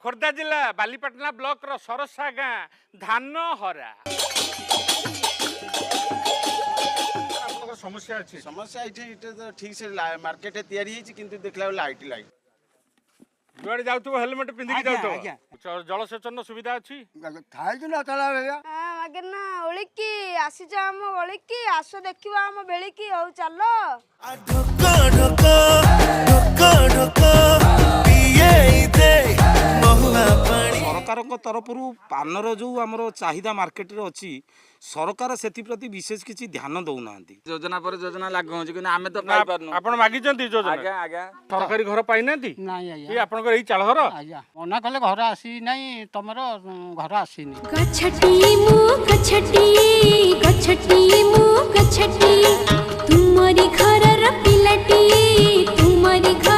खोर्धा जिला बालीपाटना ब्लॉक रो सरसा गाँ धान हरा समस्या अच्छी समस्या ये तो ठीक से मार्केट तैयारी किंतु देखला लाइट लाइट जुआड़े जाऊ हेलमेट पिंधिकी जाऊ जलसेचन सुविधा अच्छी ना ओलिकी आसीच आम ओलिकी आस देखिबा आम बेलिकी हो चल सरकार तरफ पानर जो आमर चाहिदा मार्केट रे अच्छी सरकार से विशेष किसी ध्यान दौना योजना पर योजना लागू होची कि आमे तो पाई पारनु आपण मागिचंती योजना आज्ञा आज्ञा सरकारी घर पाई नांती नहीं आज्ञा ये आपनकर एही चाल घर आज्ञा मना कले घर आसी नहीं तमर घर आसीनी गछटी मु गछटी तुमरी घरर पिलाटी तुमरी घर